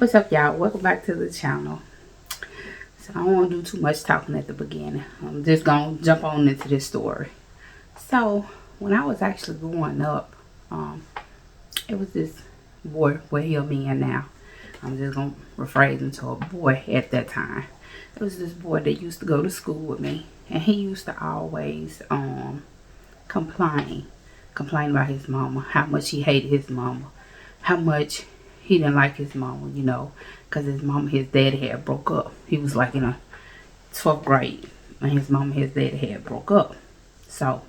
What's up, y'all? Welcome back to the channel. So I don't want to do too much talking at the beginning. I'm just gonna jump on into this story. So when I was actually growing up, it was this boy, well, he a man now. I'm just gonna rephrase him to a boy at that time. It was this boy that used to go to school with me, and he used to always complain about his mama, how much he hated his mama, how much he didn't like his mama, you know, because his daddy had broke up. He was like in a 12th grade, and his daddy had broke up. So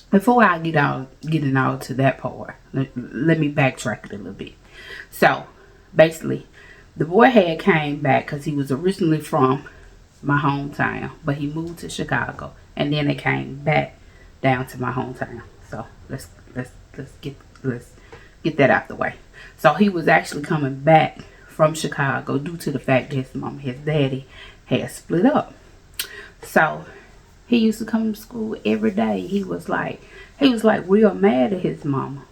before I getting out to that part, let me backtrack it a little bit. So basically, the boy had came back because he was originally from my hometown, but he moved to Chicago, and then they came back down to my hometown. So let's get that out the way. So he was actually coming back from Chicago due to the fact that his daddy had split up. So he used to come to school every day. He was like real mad at his mama.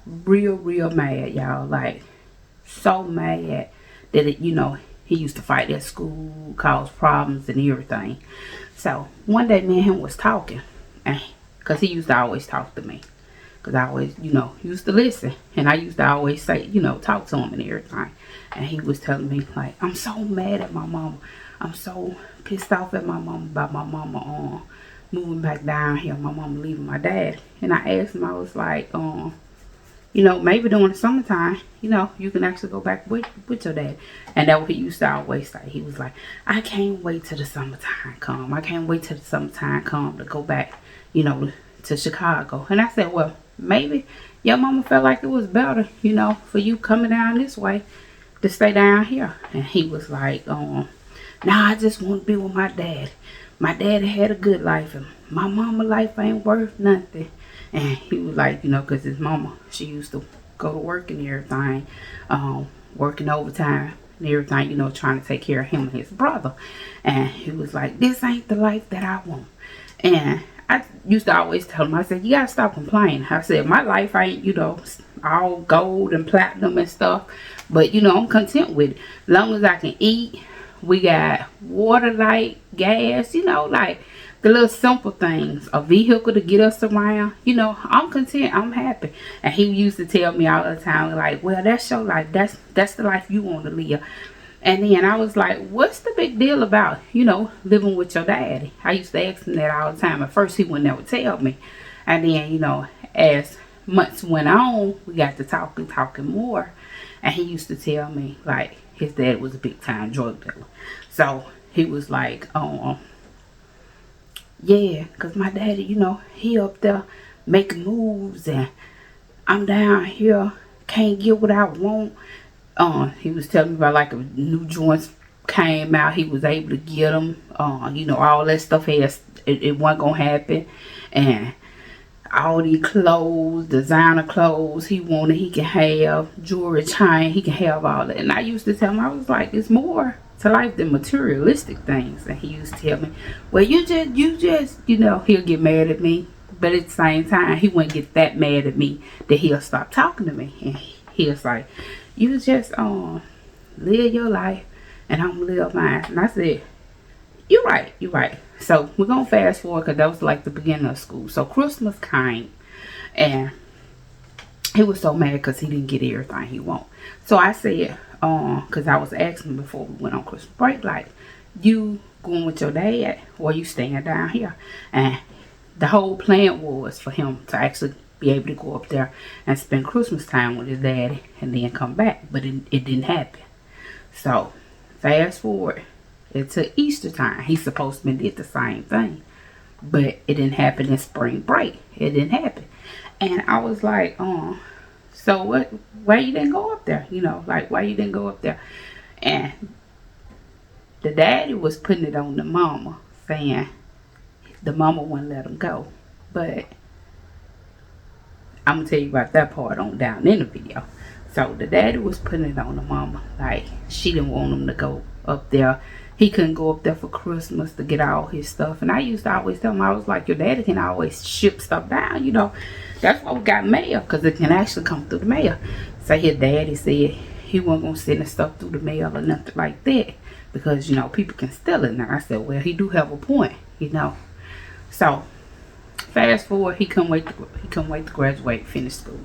Real mad, y'all. Like so mad that he used to fight at school, cause problems and everything. So one day me and him was talking, and because he used to always talk to me. Because I always, used to listen. And I used to always say, talk to him and everything. And he was telling me, like, I'm so mad at my mama. I'm so pissed off at my mama about my mama moving back down here. My mama leaving my dad. And I asked him, I was like, maybe during the summertime, you can actually go back with your dad. And that's what he used to always say. He was like, I can't wait till the summertime come. I can't wait till the summertime come to go back, to Chicago. And I said, well, maybe your mama felt like it was better, for you coming down this way to stay down here. And he was like, nah, I just want to be with my dad. My dad had a good life, and my mama life ain't worth nothing. And he was like, because his mama, she used to go to work and everything, working overtime and everything, trying to take care of him and his brother. And he was like, this ain't the life that I want. And I used to always tell him, I said, you gotta stop complaining. I said, my life ain't, all gold and platinum and stuff. But, I'm content with it. As long as I can eat, we got water, light, gas, like the little simple things. A vehicle to get us around. I'm content. I'm happy. And he used to tell me all the time, like, well, that's your life. That's the life you want to live. And then I was like, what's the big deal about, living with your daddy? I used to ask him that all the time. At first, he would never tell me. And then, as months went on, we got to talking more. And he used to tell me, like, his dad was a big-time drug dealer. So, he was like, yeah, because my daddy, he up there making moves. And I'm down here, can't get what I want. He was telling me about like a new joints came out. He was able to get them. All that stuff it wasn't gonna happen. And all these clothes, designer clothes he wanted, he can have jewelry, chain, he can have all that. And I used to tell him, I was like, it's more to life than materialistic things. And he used to tell me, well, you just, he'll get mad at me, but at the same time, he wouldn't get that mad at me that he'll stop talking to me. And he was like, you just live your life and I'm gonna live mine. And I said, you're right. So we're gonna fast forward because that was like the beginning of school. So Christmas came and he was so mad because he didn't get everything he want. So I said, because I was asking before we went on Christmas break, like, you going with your dad or you staying down here? And the whole plan was for him to actually be able to go up there and spend Christmas time with his daddy and then come back. But it didn't happen. So fast forward to Easter time. He's supposed to did the same thing. But it didn't happen in spring break. It didn't happen. And I was like, so what, why you didn't go up there? Why you didn't go up there? And the daddy was putting it on the mama, saying the mama wouldn't let him go. But I'm gonna tell you about that part on down in the video. So the daddy was putting it on the mama, like she didn't want him to go up there. He couldn't go up there for Christmas to get all his stuff. And I used to always tell him, I was like, your daddy can always ship stuff down, That's why we got mail, because it can actually come through the mail. So his daddy said he wasn't gonna send the stuff through the mail or nothing like that because, you know, people can steal it. And I said, well, he do have a point, you know. So fast forward, he couldn't wait to graduate, finish school.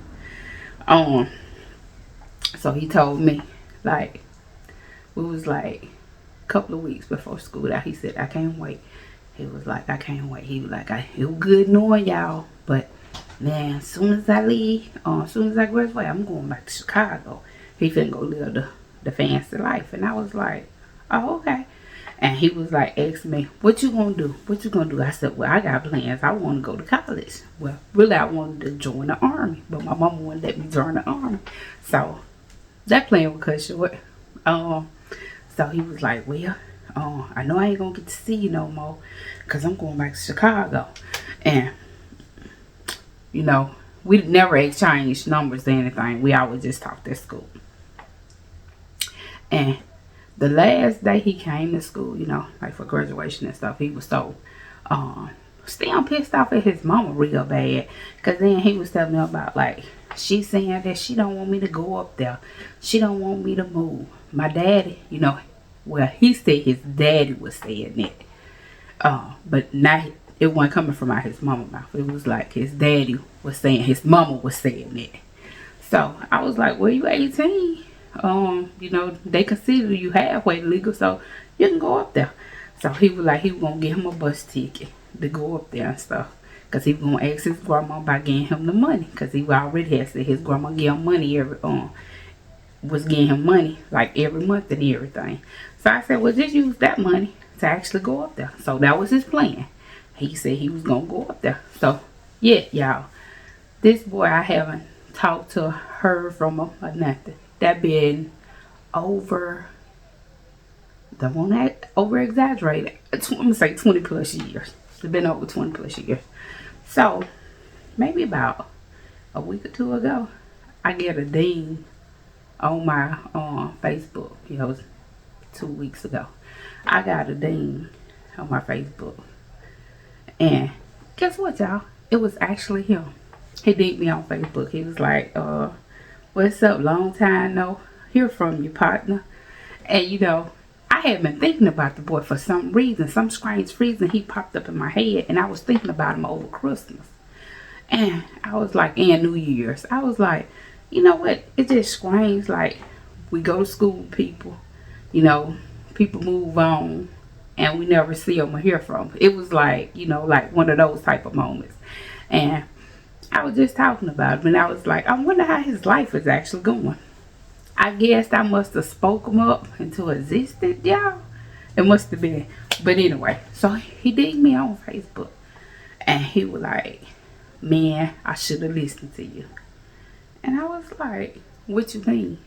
So he told me, like, we was like a couple of weeks before school out. He said, I can't wait. He was like, I can't wait. He was like, it was good knowing y'all, but man, as soon as I leave, as soon as I graduate, I'm going back to Chicago. He finna go live the fancy life. And I was like, oh, okay. And he was like, asking me, what you gonna do? What you gonna do? I said, well, I got plans. I want to go to college. Well, really, I wanted to join the Army, but my mama wouldn't let me join the Army. So that plan was cut short. So he was like, well, I know I ain't gonna get to see you no more because I'm going back to Chicago. And, you know, we never exchanged numbers or anything. We always just talked at school. And the last day he came to school, you know, like for graduation and stuff, he was so still pissed off at his mama real bad. Because then he was telling me about, like, she saying that she don't want me to go up there. She don't want me to move. My daddy, you know, well, he said his daddy was saying that. But not, it wasn't coming from out his mama's mouth. It was like his daddy was saying his mama was saying that. So I was like, well, you 18. You know, they consider you halfway legal, so you can go up there. So he was like, he was gonna get him a bus ticket to go up there and stuff, cause he was gonna ask his grandma about getting him the money, cause he already had said his grandma gave him money was getting him money like every month and everything. So I said, well, just use that money to actually go up there. So that was his plan. He said he was gonna go up there. So yeah, y'all, this boy, I haven't talked to her from him or nothing. That been over, don't want to over exaggerate, I'm gonna say 20 plus years. It's been over 20 plus years. So maybe about a week or two ago, I get a ding on my Facebook. You know, it was 2 weeks ago. I got a ding on my Facebook, and guess what, y'all? It was actually him. He dinged me on Facebook. He was like, what's up? Long time no hear from you, partner. And you know, I had been thinking about the boy for some reason, some strange reason. He popped up in my head, and I was thinking about him over Christmas. And I was like, and New Year's. I was like, you know what? It's just strange. Like, we go to school with people, you know, people move on, and we never see them or hear from them. It was like, you know, like one of those type of moments. And I was just talking about him, and I was like, I wonder how his life is actually going. I guess I must have spoke him up into existence, y'all. It must have been. But anyway, so he dinged me on Facebook, and he was like, man, I should have listened to you. And I was like, what you mean?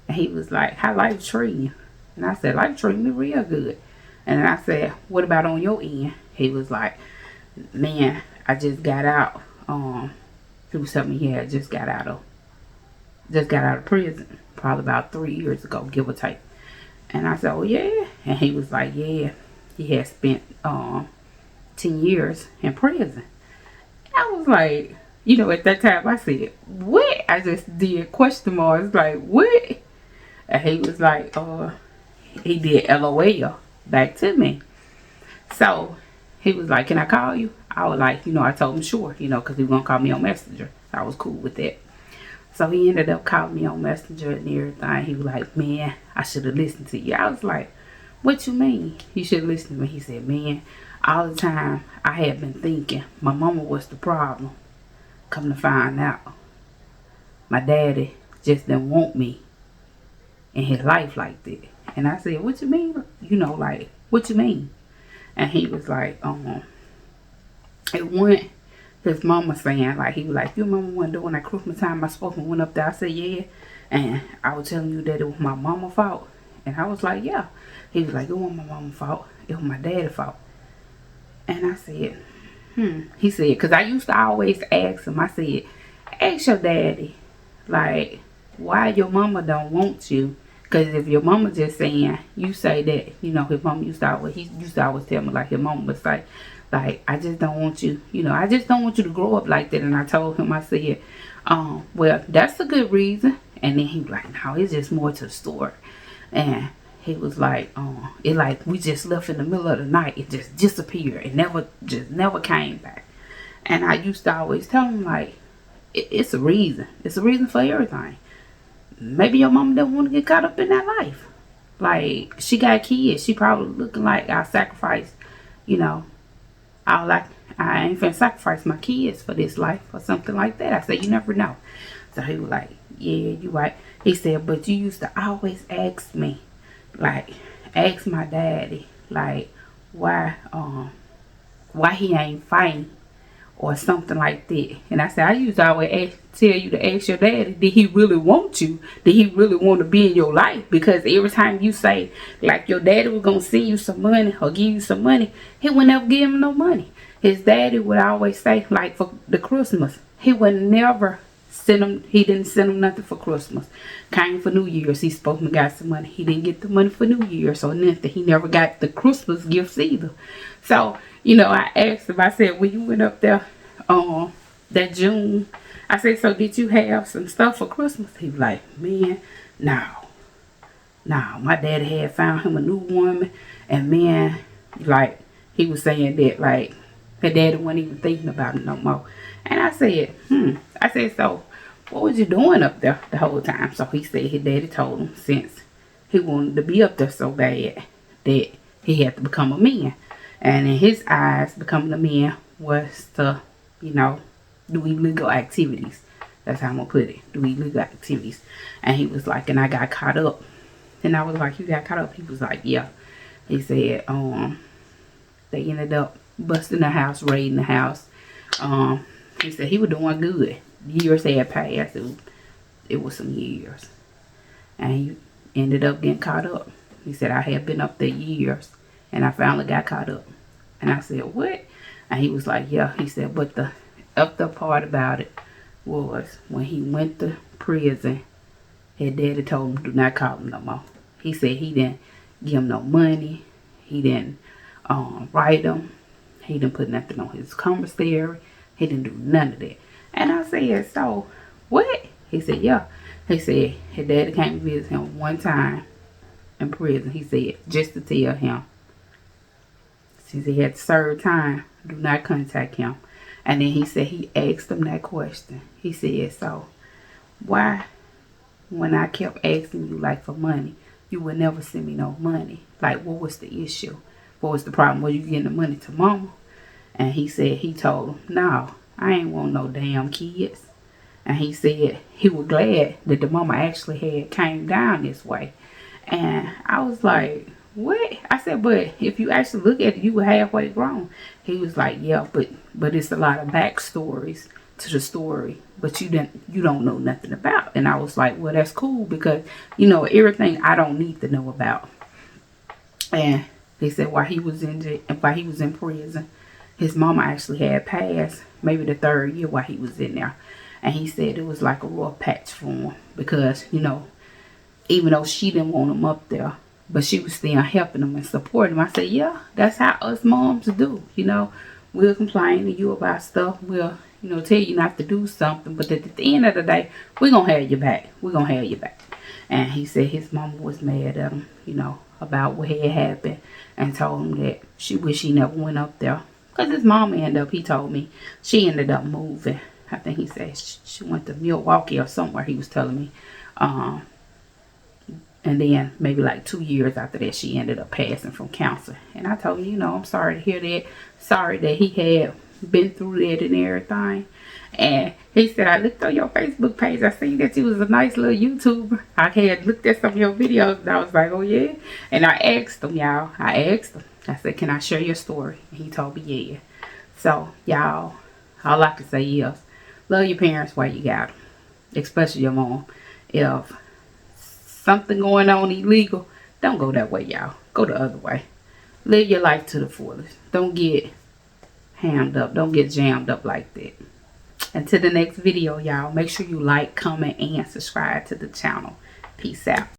And he was like, how life treating you? And I said, life treating me real good. And I said, what about on your end? He was like, man, I just got out. He was telling me he had just got out of prison, probably about 3 years ago, give or take. And I said, oh yeah. And he was like, yeah, he had spent 10 years in prison. I was like, you know, at that time I said, what? I just did question marks, like, what? And he was like, he did LOL back to me. So he was like, can I call you? I was like, you know, I told him sure, you know, because he was going to call me on Messenger. I was cool with that. So he ended up calling me on Messenger and everything. He was like, man, I should have listened to you. I was like, what you mean? You should listen to me. He said, man, all the time I had been thinking my mama was the problem. Come to find out, my daddy just didn't want me in his life like that. And I said, what you mean? You know, like, what you mean? And he was like, it went his mama saying, like, he was like, your mama wasn't doing that Christmas time I spoke and went up there. I said, yeah. And I was telling you that it was my mama's fault. And I was like, yeah. He was like, it wasn't my mama's fault. It was my daddy's fault. And I said, He said, because I used to always ask him, I said, ask your daddy, like, why your mama don't want you. Because if your mama just saying, you say that, you know, his mama used to always tell me, like, his mama was like, I just don't want you, you know, to grow up like that. And I told him, I said, well, that's a good reason. And then he was like, no, it's just more to the story. And he was like, it like we just left in the middle of the night. It just disappeared. It never came back. And I used to always tell him, like, it's a reason. It's a reason for everything. Maybe your mama doesn't want to get caught up in that life. Like, she got kids. She probably looking like I sacrificed, you know, I ain't finna sacrifice my kids for this life or something like that. I said, you never know. So he was like, yeah, you right. He said, but you used to always ask me, like, ask my daddy, like, why he ain't fighting or something like that. And I said, I used to always tell you to ask your daddy, did he really want you? Did he really want to be in your life? Because every time you say, like, your daddy was going to send you some money or give you some money, he would never give him no money. His daddy would always say, like, for the Christmas, he would never send him, he didn't send him nothing for Christmas. Came for New Year's, he supposed to got some money. He didn't get the money for New Year's or nothing. He never got the Christmas gifts either. So, you know, I asked him, I said, when you went up there that June, I said, so did you have some stuff for Christmas? He was like, man, no. My daddy had found him a new woman. And man, like, he was saying that, like, her daddy wasn't even thinking about it no more. And I said, I said, so what was you doing up there the whole time? So he said his daddy told him since he wanted to be up there so bad that he had to become a man. And in his eyes, becoming a man was to, you know, do illegal activities. That's how I'm going to put it. Do illegal activities. And he was like, and I got caught up. And I was like, you got caught up? He was like, yeah. He said, they ended up busting the house, raiding the house. He said he was doing good. Years had passed. It was some years. And he ended up getting caught up. He said, I had been up there years. And I finally got caught up. And I said, what? And he was like, yeah. He said, but the up the part about it was when he went to prison, his daddy told him do not call him no more. He said he didn't give him no money. He didn't write him. He didn't put nothing on his commissary. He didn't do none of that. And I said, so what? He said, yeah. He said his daddy came to visit him one time in prison. He said, just to tell him, since he had served time, do not contact him. And then he said he asked him that question. He said, so why, when I kept asking you, like, for money, you would never send me no money? Like, what was the issue? What was the problem? Was you getting the money to mama? And he said, he told him, no, I ain't want no damn kids. And he said he was glad that the mama actually had came down this way. And I was like, what? I said, but if you actually look at it, you were halfway grown. He was like, yeah, but it's a lot of backstories to the story, but you don't know nothing about. And I was like, well, that's cool, because you know everything I don't need to know about. And he said while he was in prison, his mama actually had passed maybe the 3rd year while he was in there. And he said it was like a rough patch for him, because, you know, even though she didn't want him up there, but she was still helping him and supporting him. I said, yeah, that's how us moms do. You know, we'll complain to you about stuff. We'll, you know, tell you not to do something. But at the end of the day, we're going to have your back. We're going to have your back. And he said his mama was mad at him, you know, about what had happened, and told him that she wished he never went up there. Because his mama he told me, she ended up moving. I think he said she went to Milwaukee or somewhere, he was telling me. And then maybe like 2 years after that, she ended up passing from cancer. And I told him, you know, I'm sorry to hear that. Sorry that he had been through that and everything. And he said, I looked on your Facebook page. I seen that you was a nice little YouTuber. I had looked at some of your videos, and I was like, oh yeah. And I asked him, y'all. I said, can I share your story? And he told me, yeah. So, y'all, all I can say is, love your parents while you got them. Especially your mom. If something going on illegal, don't go that way, y'all. Go the other way. Live your life to the fullest. Don't get hammed up. Don't get jammed up like that. Until the next video, y'all, make sure you like, comment, and subscribe to the channel. Peace out.